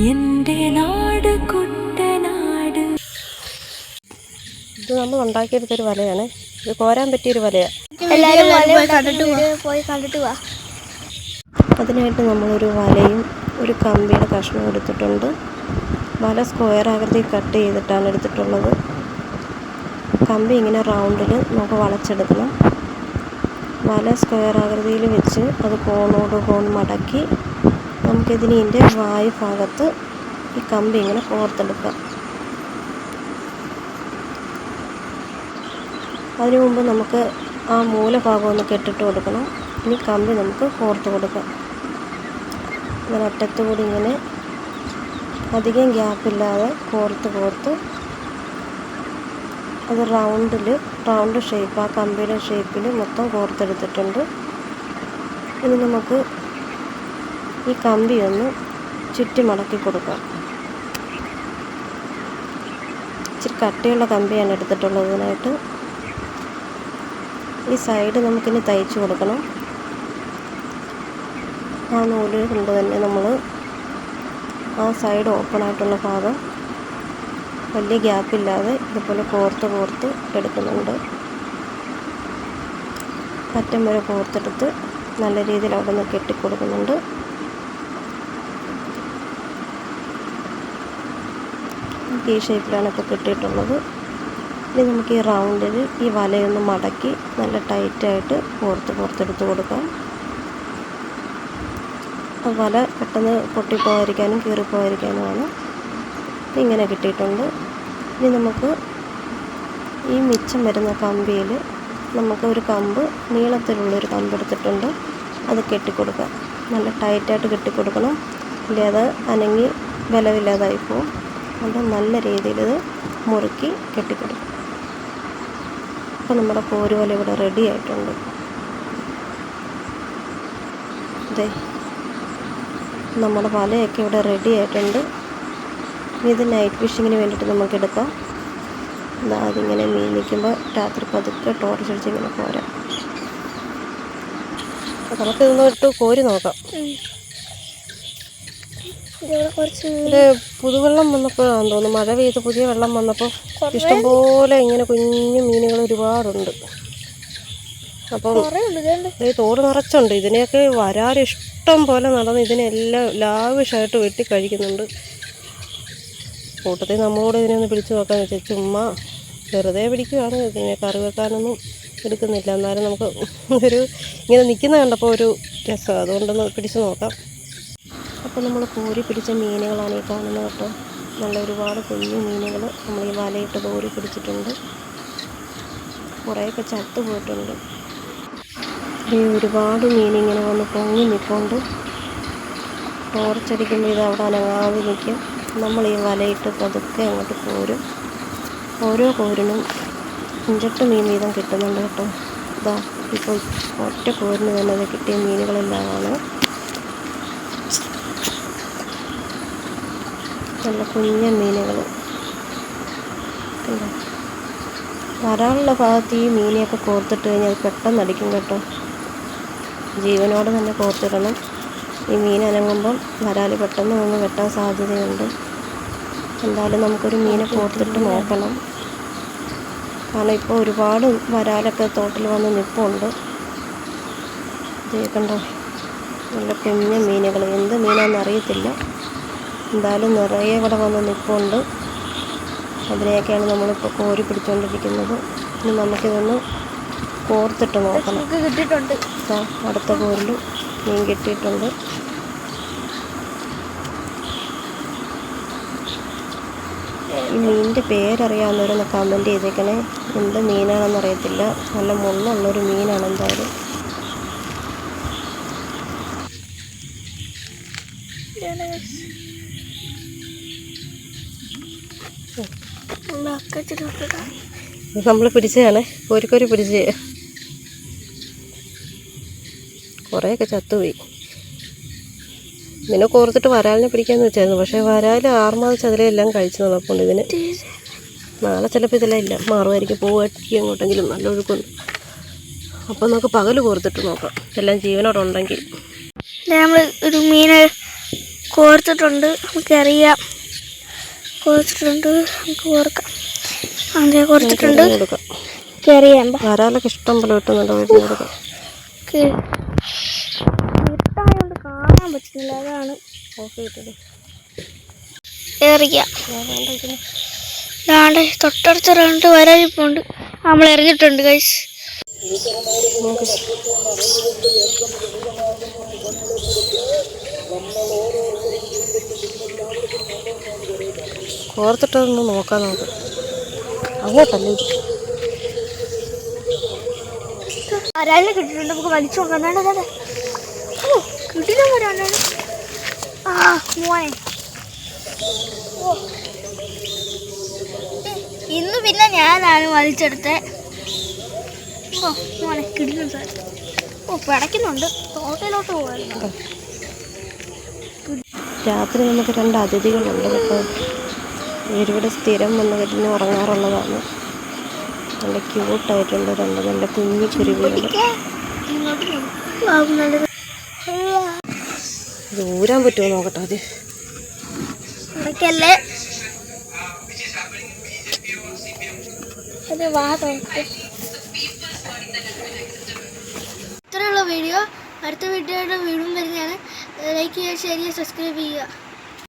എൻ്റെ നാട് കുട്ടനാട്. ഇത് നമ്മൾ ഉണ്ടാക്കിയെടുത്തൊരു വലയാണ്. ഇത് കോരാൻ പറ്റിയൊരു വലയാണ്. പോയി കണ്ടിട്ട് വാ. അതിനായിട്ട് നമ്മളൊരു വലയും ഒരു കമ്പിയുടെ കഷ്ണവും എടുത്തിട്ടുണ്ട്. വല സ്ക്വയർ ആകൃതി കട്ട് ചെയ്തിട്ടാണ് എടുത്തിട്ടുള്ളത്. കമ്പി ഇങ്ങനെ റൗണ്ടിൽ നമുക്ക് വളച്ചെടുക്കണം. വല സ്ക്വയർ ആകൃതിയിൽ വെച്ച് അത് കോണോട് കോൺ മടക്കി നമുക്കിതിൻ്റെ വായു ഭാഗത്ത് ഈ കമ്പി ഇങ്ങനെ കോർത്തെടുക്കാം. അതിനു മുമ്പ് നമുക്ക് ആ മൂലഭാഗം ഒന്ന് കെട്ടിട്ട് കൊടുക്കണം. ഇനി കമ്പി നമുക്ക് കോർത്ത് കൊടുക്കാം. ഇങ്ങനെ അറ്റത്തുകൂടി ഇങ്ങനെ അധികം ഗ്യാപ്പില്ലാതെ കോർത്ത് അത് റൗണ്ട് ഷേപ്പ്, ആ കമ്പിയുടെ ഷേപ്പിൽ മൊത്തം കോർത്തെടുത്തിട്ടുണ്ട്. ഇനി നമുക്ക് ഈ കമ്പി ഒന്ന് ചുറ്റി മടക്കി കൊടുക്കാം. ഇച്ചിരി കട്ടിയുള്ള കമ്പിയാണ് എടുത്തിട്ടുള്ളത്. ഇതിനായിട്ട് ഈ സൈഡ് നമുക്കിനി തയ്ച്ച് കൊടുക്കണം. ആ നൂല് കൊണ്ട് തന്നെ നമ്മൾ ആ സൈഡ് ഓപ്പൺ ആയിട്ടുള്ള ഭാഗം വലിയ ഗ്യാപ്പില്ലാതെ ഇതുപോലെ കോർത്ത് എടുക്കുന്നുണ്ട്. അറ്റം വരെ കോർത്തെടുത്ത് നല്ല രീതിയിൽ അവിടെ നിന്ന് കെട്ടിക്കൊടുക്കുന്നുണ്ട്. ഈ ഷേപ്പിലാണ് ഇപ്പോൾ കെട്ടിയിട്ടുള്ളത്. ഇനി നമുക്ക് ഈ റൗണ്ടിൽ ഈ വലയൊന്ന് മടക്കി നല്ല ടൈറ്റായിട്ട് കോർത്തെടുത്ത് കൊടുക്കാം. ആ വല പെട്ടെന്ന് പൊട്ടിപ്പോകാതിരിക്കാനും കീറിപ്പോകാതിരിക്കാനുമാണ്. ഇങ്ങനെ കിട്ടിയിട്ടുണ്ട്. ഇനി നമുക്ക് ഈ മിച്ചം വരുന്ന കമ്പിയിൽ നമുക്ക് ഒരു കമ്പ് നീളത്തിലുള്ളൊരു കമ്പ് എടുത്തിട്ടുണ്ട്. അത് കെട്ടിക്കൊടുക്കാം. നല്ല ടൈറ്റായിട്ട് കെട്ടിക്കൊടുക്കണം. ഇല്ലാതെ അനങ്ങി ബലമില്ലാതായി പോവും. അത് നല്ല രീതിയിൽ ഇത് മുറുക്കി കെട്ടിക്കൊടുക്കും. അപ്പോൾ നമ്മുടെ കോരുവല ഇവിടെ റെഡി ആയിട്ടുണ്ട്. അതെ, നമ്മുടെ വലയൊക്കെ ഇവിടെ റെഡി ആയിട്ടുണ്ട്. ഇത് നൈറ്റ് ഫിഷിങ്ങിന് വേണ്ടിയിട്ട് നമുക്ക് എടുക്കാം. അതിങ്ങനെ മീൻ നിൽക്കുമ്പോൾ രാത്രി പതുക്കെ ടോർച്ച് അടിച്ച് ഇങ്ങനെ പോരാം. അപ്പോൾ നമുക്ക് ഇതൊന്നിട്ട് കോരി നോക്കാം. ഇത് പുതുവെള്ളം വന്നപ്പോഴാണെന്ന് തോന്നുന്നു, മഴ പെയ്ത് പുതിയ വെള്ളം വന്നപ്പോൾ ഇഷ്ടംപോലെ ഇങ്ങനെ കുഞ്ഞു മീനുകൾ ഒരുപാടുണ്ട്. അപ്പം ഈ തോട് നിറച്ചുണ്ട്. ഇതിനെയൊക്കെ വരാലിഷ്ടം പോലെ നടന്ന് ഇതിനെല്ലാം ലാവിഷായിട്ട് വെട്ടി കഴിക്കുന്നുണ്ട്. കൂട്ടത്തിൽ നമ്മളോട് ഇതിനെ ഒന്ന് പിടിച്ചു നോക്കാന്ന് വെച്ചാൽ ചുമ്മാ വെറുതെ പിടിക്കുകയാണ്. ഇതിനെ കറി വെക്കാനൊന്നും എടുക്കുന്നില്ല. എന്നാലും നമുക്ക് ഇങ്ങനെ നിൽക്കുന്ന കണ്ടപ്പോൾ ഒരു രസം, അതുകൊണ്ടൊന്ന് പിടിച്ചു നോക്കാം. അപ്പോൾ നമ്മൾ കോരി പിടിച്ച മീനുകളാണ് ഈ കാണുന്നത് കേട്ടോ. നല്ല ഒരുപാട് കുഞ്ഞു മീനുകൾ നമ്മൾ ഈ വലയിട്ട് കോരി പിടിച്ചിട്ടുണ്ട്. കുറേയൊക്കെ ചത്തു പോയിട്ടുണ്ട്. ഈ ഒരുപാട് മീനിങ്ങനെ വന്ന് പൊങ്ങി നിൽക്കൊണ്ട് ടോർച്ചടിക്കുമ്പോൾ ഇത് അവിടെ അനങ്ങാതെ നിൽക്കും. നമ്മൾ ഈ വലയിട്ട് പതുക്കെ അങ്ങോട്ട് കോരും. ഓരോ കോരിനും 5-8 മീൻ വീതം കിട്ടുന്നുണ്ട് കേട്ടോ. ഇതാ ഇപ്പോൾ ഒറ്റ കോരിന് തന്നെ അത് കിട്ടിയ മീനുകളെല്ലാമാണ്. നല്ല കുഞ്ഞൻ മീനുകൾ. വരാനുള്ള ഭാഗത്ത് ഈ മീനെയൊക്കെ കോർത്തിട്ട് കഴിഞ്ഞാൽ അത് പെട്ടെന്ന് അടിക്കും കേട്ടോ. ജീവനോടെ തന്നെ കോർത്തിടണം. ഈ മീൻ അനങ്ങുമ്പം വരാൽ പെട്ടെന്ന് നിന്ന് വെട്ടാൻ സാധ്യതയുണ്ട്. എന്തായാലും നമുക്കൊരു മീനെ കോർത്തിട്ട് നോക്കണം. കാരണം ഇപ്പോൾ ഒരുപാട് വരാലൊക്കെ തോട്ടിൽ വന്ന് നിൽപ്പുണ്ട്. ഇത് കണ്ടോ, നല്ല കുഞ്ഞ മീനുകൾ. എന്ത് മീനാണെന്ന് അറിയത്തില്ല. എന്തായാലും നിറയെ ഇവിടെ വന്ന് നിൽപ്പുണ്ട്. അതിനെയൊക്കെയാണ് നമ്മളിപ്പോൾ കോരി പിടിച്ചുകൊണ്ടിരിക്കുന്നത്. ഇനി നമുക്കിതൊന്ന് കോർത്തിട്ട് നോക്കണം. കിട്ടിയിട്ടുണ്ട്. അടുത്ത കോരിൽ മീൻ കിട്ടിയിട്ടുണ്ട്. ഈ മീനിൻ്റെ പേരറിയാവുന്നവരൊന്ന് കമൻറ്റ് ചെയ്തേക്കണേ. എന്ത് മീനാണെന്ന് അറിയത്തില്ല. നല്ല മുള്ളുള്ളൊരു മീനാണ് എന്തായാലും. നമ്മൾ പിടിച്ചതാണ്, കോരിക്കോരി പിടിച്ച്. കുറേയൊക്കെ ചത്തുപോയി. ഇതിനെ കോർത്തിട്ട് വരാലിനെ പിടിക്കാമെന്ന് വെച്ചായിരുന്നു. പക്ഷേ വരാൽ 6 മാസം ചതിലെല്ലാം കഴിച്ചു നടപ്പുണ്ട്. ഇതിന് നാളെ ചിലപ്പോൾ ഇതെല്ലാം ഇല്ല, മാറുമായിരിക്കും, പോവുകയായിരിക്കും എങ്ങോട്ടെങ്കിലും. നല്ല ഒഴുക്കുന്നു. അപ്പം നമുക്ക് പകൽ കോർത്തിട്ട് നോക്കാം, എല്ലാം ജീവനോടുണ്ടെങ്കിൽ. നമ്മൾ ഒരു മീനെ കോർത്തിട്ടുണ്ട്, നമുക്കറിയാം. കോർത്തിട്ടുണ്ട്, നമുക്ക് കോർക്കാം. അതെ, കോർത്തിട്ടുണ്ട്, കൊടുക്കാം. അറിയാം. വരാലൊക്കെ ഇഷ്ടം പോലെ കിട്ടുന്നുണ്ട്, വീട്ടിൽ കൊടുക്കാം. ഇട്ടായോണ്ട് കാണാൻ പറ്റുന്നില്ല, അതാണ്. ഓഫ് ചെയ്തത് എറിയാം. ദാണ്ട് തൊട്ടടുത്ത 2 വരാലിപ്പോണ്ട്, നമ്മൾ എറിഞ്ഞിട്ടുണ്ട് ഗൈസ്. കോർത്തിട്ടൊന്ന് നോക്കാം നമുക്ക്. അങ്ങോട്ടല്ലേ വരാലിനെ കിട്ടിയിട്ടുണ്ട്, നമുക്ക് വലിച്ചു നോക്കാം. വേണ്ടത് കിട്ടില്ല വരാനാണ്. ആ മോനെ, ഇന്ന് പിന്നെ ഞാനാണ് വലിച്ചെടുത്തത്. ഓ മോനെ കിട്ടുന്നു സാർ. ഓ പിടയ്ക്കുന്നുണ്ട്, തോട്ടയിലോട്ട് പോകാറുണ്ട്. രാത്രി നമുക്ക് 2 അതിഥികളുണ്ട് കേട്ടോ. ഇവിടെ സ്ഥിരം വന്ന് കിട്ടുന്ന ഉറങ്ങാറുള്ളതാണ്. നല്ല ക്യൂട്ടായിട്ടുണ്ട് 2 നല്ല കുഞ്ഞു കുരുവികൾ. ദൂരാൻ പറ്റുമോ നോക്കട്ടെ അത്. ഇത്രയുള്ള വീഡിയോ. അടുത്ത വീഡിയോയുടെ വീടും വരുന്നതാണ്. ലൈക്ക് ചെയ്യുക, ഷെയർ ചെയ്യുക, സബ്സ്ക്രൈബ് ചെയ്യുക.